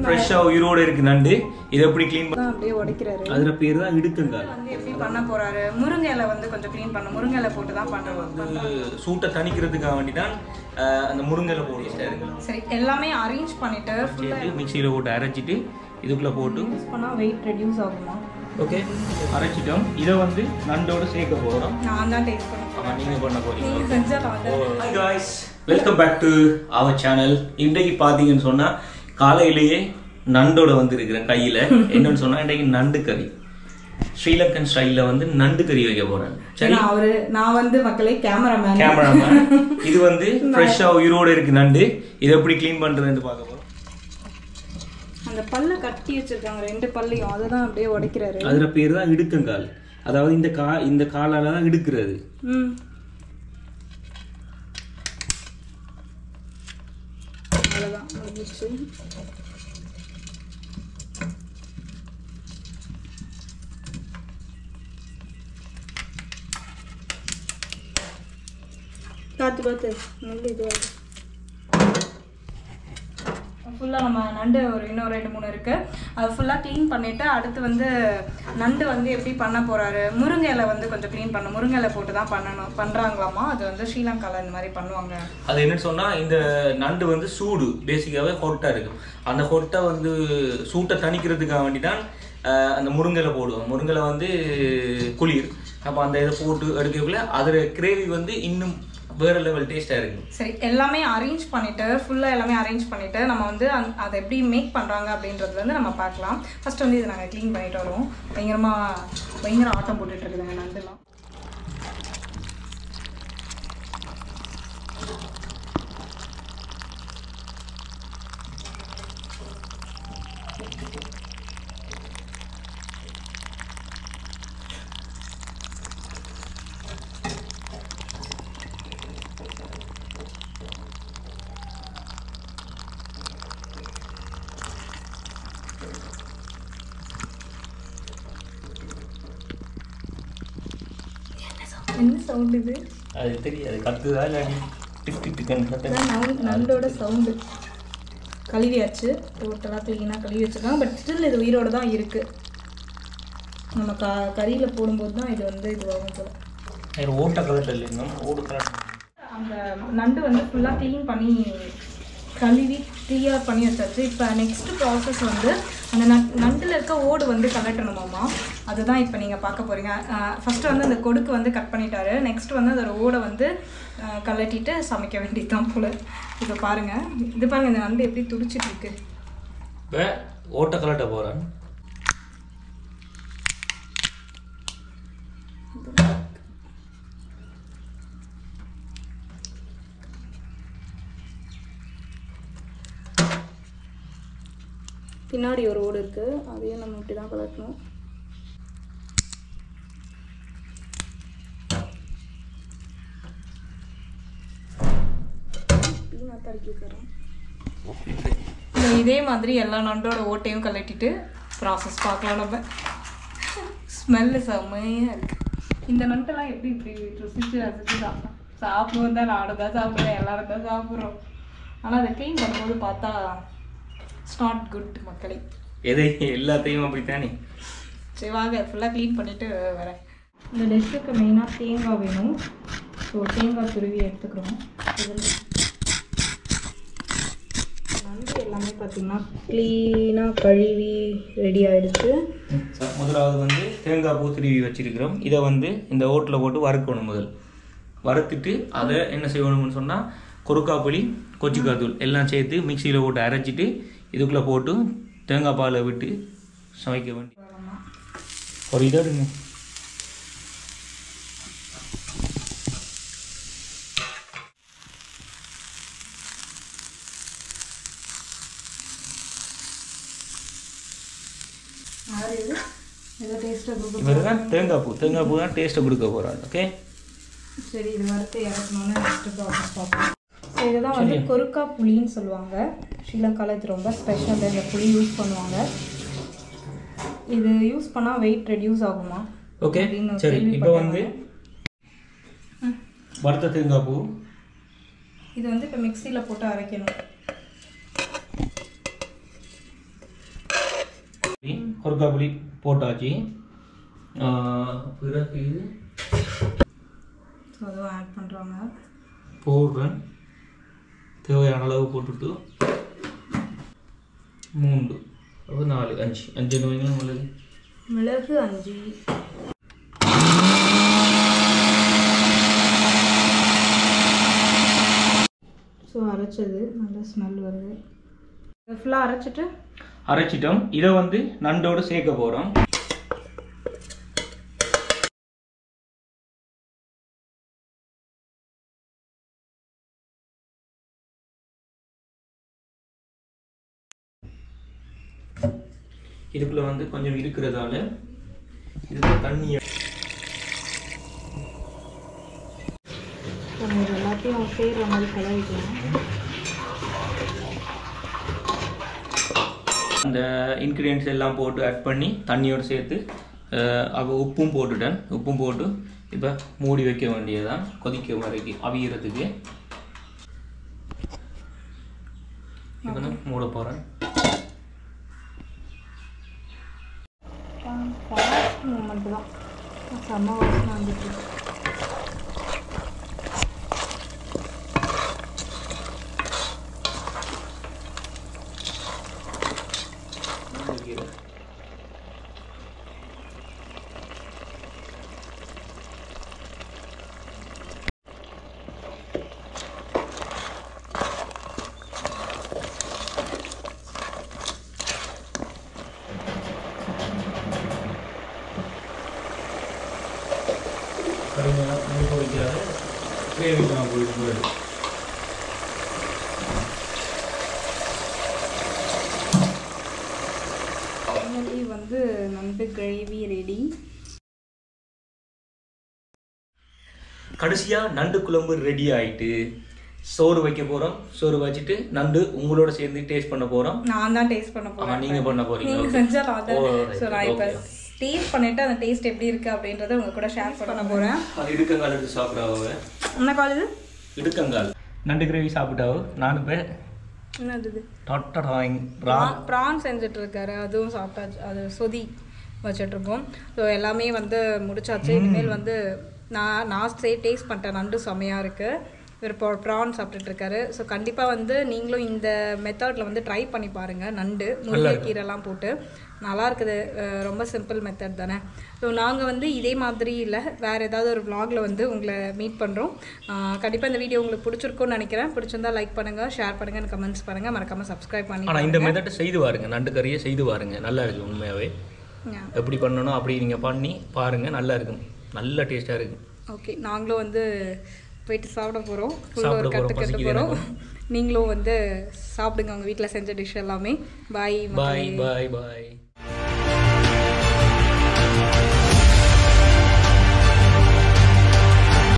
ஃப்ரெஷ்ஷா உயிரோட இருக்கு நண்டு. இத எப்படி க்ளீன் பண்ண அப்படியே உடைக்கிறாரு. அதோட பேர் தான் இடுக்குங்க. வந்து எப்படி பண்ண போறாரு? முருங்கை இலை வந்து கொஞ்சம் க்ளீன் பண்ண முருங்கை இலை போட்டு தான் பண்றோம். சூட்டை தணிக்கிறதுக்காக வேண்டி தான் அந்த முருங்கை இலை போட்டு சரி எல்லாமே அரேஞ்ச் பண்ணிட்டு மிக்ஸியில போட்டு அரைச்சிட்டு இதுக்குள்ள போட்டு யூஸ் பண்ணா வெயிட் ரெடியூஸ் ஆகுமா? ஓகே அரைச்சிட்டோம். இதை வந்து நண்டோட சேர்க்க போறோம். நான் தான் டேஸ்ட் பண்ண நீங்க பண்ண போறீங்க. நீங்க செஞ்சா வந்து Hi guys, welcome back to our channel. இன்றைக்கு பாத்தீங்கன்னு சொன்னா காலையிலேயே நண்டோட வந்து இருக்கிறேன் கையில. என்னன்னு சொன்னா இன்றைக்கு நண்டு கறி, ஸ்ரீலங்கன் ஸ்டைல்ல வந்து நண்டு கறி வைக்க போறேன். சரி, நான் வந்து மக்களே கேமராமேன். இது வந்து ஃப்ரெஷ்ஷா உயிரோட இருக்கு நண்டு. இதை எப்படி க்ளீன் பண்றதுன்னு பார்க்க போறோம். அந்த பல்ல கட்டி வச்சிருக்காங்க ரெண்டு பல்லையும், அததான் அப்படியே உடைக்கிறாரு. அதோட பேர் தான் இடுக்கங்கால். அதாவது இந்த காலால தான் இடுக்கிறது. அவ்வளவுதான் முடிஞ்சிச்சு. பார்த்து நல்ல இதுவாக ஃபுல்லாக நம்ம நண்டு இன்னும் 2-3 இருக்கு. அது ஃபுல்லாக க்ளீன் பண்ணிட்டு அடுத்து வந்து நண்டு வந்து எப்படி பண்ண போறாரு? முருங்கை இலை வந்து கொஞ்சம் க்ளீன் பண்ண முருங்கை இலை போட்டு தான் பண்றாங்களாமா. அது வந்து ஸ்ரீலங்கால இந்த மாதிரி பண்ணுவாங்க. அது என்னன்னு சொன்னா இந்த நண்டு வந்து சூடு பேசிக்காவே ஹொட்டா இருக்கு. அந்த ஹொட்டை வந்து சூட்டை தணிக்கிறதுக்காக வேண்டி தான் அந்த முருங்கை போடுவோம். முருங்கை வந்து குளிர். அப்போ அந்த இதை போட்டு எடுக்கக்குள்ள அதோட கிரேவி வந்து இன்னும் வேற லெவல் டேஸ்டா இருக்கு. சரி எல்லாமே அரேஞ்ச் பண்ணிட்டு ஃபுல்லா எல்லாமே அரேஞ்ச் பண்ணிட்டு நம்ம வந்து அதை எப்படி மேக் பண்றாங்க அப்படின்றது வந்து நம்ம பார்க்கலாம். ஃபர்ஸ்ட் வந்து இதை நாங்கள் க்ளீன் பண்ணிட்டு வருவோம். பயங்கர ஆட்டம் போட்டுட்டு இருக்குதுங்க நண்டுலாம். என்ன சவுண்ட் இது? அது தெரியாது, கத்துதா இல்லை டிக் டிக் டிக்னு கத்துது. நண்டோட சவுண்டு. கழுவியாச்சு, டோட்டலாக க்ளீனாக கழுவி வச்சுருக்காங்க. பட் ஸ்டில் இது உயிரோடு தான் இருக்குது. நம்ம கறியில் போடும்போது தான் இது வந்து இதுவாகும் போல. ஓட்ட கலர் இல்லைங்க, ஓடு கலர். அந்த நண்டு வந்து ஃபுல்லாக க்ளீன் பண்ணி கழுவி ஃப்ரீயாக பண்ணி வச்சாச்சு. இப்போ நெக்ஸ்ட் ப்ராசஸ் வந்து அந்த நண்டில் இருக்க ஓடு வந்து கலட்டணுமாம்மா. அதுதான் இப்போ நீங்கள் பார்க்க போகிறீங்க. ஃபஸ்ட்டு வந்து அந்த கொடுக்கு வந்து கட் பண்ணிட்டாரு. நெக்ஸ்ட் வந்து அதோட ஓடை வந்து கலட்டிட்டு சமைக்க வேண்டியதுதான் போல். இப்போ பாருங்கள், இது பாருங்கள் இந்த நண்டு எப்படி துடிச்சிட்டு இருக்கு. இப்போ ஓட்ட கலட்ட போகிறேன். பின்னாடி ஒரு ஓடு இருக்குது, அதையும் நம்ம இப்படி தான் கலட்டணும். இதே மாதிரி எல்லா நண்டோட ஓட்டையும் கலட்டிட்டு ப்ராசஸ் பார்க்கலாம். நம்ம ஸ்மெல்லு செம்மையாக இருக்குது. இந்த நண்டெல்லாம் எப்படி இப்படி ருசிச்சு ரசிச்சு சாப்பிடுவோம் தான். நானும் தான் சாப்பிட்றேன், எல்லாரும் தான் சாப்பிட்றோம். ஆனால் அதை க்ளீன் பண்ணும்போது பார்த்தா இட்ஸ் நாட் குட் மக்களே. எதை எல்லாத்தையும் அப்படித்தானே. சரி வாங்க ஃபுல்லாக க்ளீன் பண்ணிவிட்டு வரேன். இந்த டிஷ்ஷுக்கு மெயினாக தேங்காய் வேணும். ஸோ தேங்காய் துருவி எடுத்துக்கிறோம். நண்டு எல்லாமே பார்த்திங்கன்னா க்ளீனாக கழுவி ரெடி ஆகிடுச்சு. முதலாவது வந்து தேங்காய் பூ துருவி வச்சுருக்கிறோம். இதை வந்து இந்த ஓட்டில் போட்டு வறுக்கணும். முதல் வறுத்துட்டு அதை என்ன செய்யணும்னு சொன்னால் கொருக்காப்புளி, கொச்சிக்காய் தூள் எல்லாம் சேர்த்து மிக்சியில் போட்டு அரைச்சிட்டு இதுக்குள்ளே போட்டு தேங்காய் பாலை விட்டு சமைக்க வேண்டிய ஒரு இதாடுங்க. இவர் தான் தேங்காய் பூ தான் டேஸ்ட்டை கொடுக்க போகிறாரு. ஓகே சரி, இது வறுத்து இறக்கணும்னு நெக்ஸ்ட் ப்ராசஸ் பார்ப்போம். ஸோ இதுதான் வந்து கொருக்கா புளின்னு சொல்லுவாங்க. ஸ்ரீலங்காவில் இது ரொம்ப ஸ்பெஷல். இந்த புளி யூஸ் பண்ணுவாங்க. இது யூஸ் பண்ணால் வெயிட் ரெடியூஸ் ஆகுமா? ஓகே சரி. இப்போ வந்து வறுத்த தேங்காய் பூ இது வந்து இப்போ மிக்சியில் போட்டு அரைக்கணும். கொருக்காப்புளி போட்டாச்சு. பிறகு அதுவும் ஆட் பண்ணுறாங்க. போடுறேன். தேவையான அளவு போட்டுட்டு 3 4 5 மிளகு மிளகு 5. ஸோ அரைச்சது நல்ல ஸ்மெல் வருது. ஃபுல்லாக அரைச்சிட்டோம். இதை வந்து நண்டோடு சேர்க்க போகிறோம். இதுக்குள்ள வந்து கொஞ்சம் இருக்கிறதால இதுக்கு தண்ணி எல்லாத்தையும் சேர்ற மாதிரி கலரிக்கலாம். அந்த இன்க்ரீடியன்ட்ஸ் எல்லாம் போட்டு ஆட் பண்ணி தண்ணியோடு சேர்த்து உப்பும் போட்டுட்டேன். உப்பும் போட்டு இப்போ மூடி வைக்க வேண்டியதான் கொதிக்க வரைக்கும் அவியறதுக்கு. இப்போ நான் மூட போகிறேன். மூமெண்ட் தான் செம்ம வாசனை வந்துட்டு. வந்து நண்டு கிரேவி ரெடி. கடைசியா நண்டு குழம்பு ரெடி ஆயிட்டு சோறு வைக்க போறோம். சோறு வச்சுட்டு நண்டு உங்களோட சேர்ந்து டேஸ்ட் பண்ண போறோம். நான் தான் டேஸ்ட் பண்ண போறேன். நீங்க பண்ண போறீங்க. நீங்க செஞ்சா நான் இப்ப டேஸ்ட் பண்ணிட்டு அந்த டேஸ்ட் எப்படி இருக்கு அப்படின்றத உங்க கூட ஷேர் பண்ண போறேன். அது இடுக்கங்கால் எடுத்து சாப்பிடாவ. என்ன கால் இது? இடுக்கங்கால் நண்டு கிரேவி சாப்பிட்டாவோ. நான் இப்போ என்னது ப்ரான் செஞ்சுட்டு இருக்காரு. அதுவும் சாப்பிட்டாச்சு. அது சொதி வச்சுட்டு இருக்கோம். ஸோ எல்லாமே வந்து முடிச்சாச்சு. இனிமேல் வந்து நான் டேஸ்ட் பண்ணிட்டேன். நண்டு செமையாக இருக்குது. இப்போ ப்ரான் சாப்பிட்டுட்டு இருக்காரு. ஸோ கண்டிப்பாக வந்து நீங்களும் இந்த மெத்தடில் வந்து ட்ரை பண்ணி பாருங்கள். நண்டு முருங்கைக்கீரைலாம் போட்டு நல்லா இருக்குது. ரொம்ப சிம்பிள் மெத்தட் தானே. ஸோ நாங்கள் வந்து இதே மாதிரி இல்லை, வேறு ஏதாவது ஒரு vlogல வந்து உங்களை மீட் பண்ணுறோம். கண்டிப்பாக இந்த வீடியோ உங்களுக்கு பிடிச்சிருக்கும்னு நினைக்கிறேன். பிடிச்சிருந்தா லைக் பண்ணுங்கள், ஷேர் பண்ணுங்கள், கமெண்ட்ஸ் பண்ணுங்கள், மறக்காமல் சப்ஸ்கிரைப் பண்ணி. ஆனால் இந்த மெத்தட்டை செய்து பாருங்கள். நண்டு கறியை செய்து பாருங்கள். நல்லா இருக்குது. உண்மையாகவே எப்படி பண்ணணும் அப்படி நீங்கள் பண்ணி பாருங்கள். நல்லா இருக்கும். நல்ல டேஸ்ட்டாக இருக்கும். ஓகே, நாங்களும் வந்து போயிட்டு சாப்பிட போகிறோம். ஃபுல்லாக ஒரு கற்றுக்கிட்டு போகிறோம். நீங்களும் வந்து சாப்பிடுங்க உங்கள் வீட்டில் செஞ்ச டிஷ் எல்லாமே. பாய் பாய் பாய் பாய்.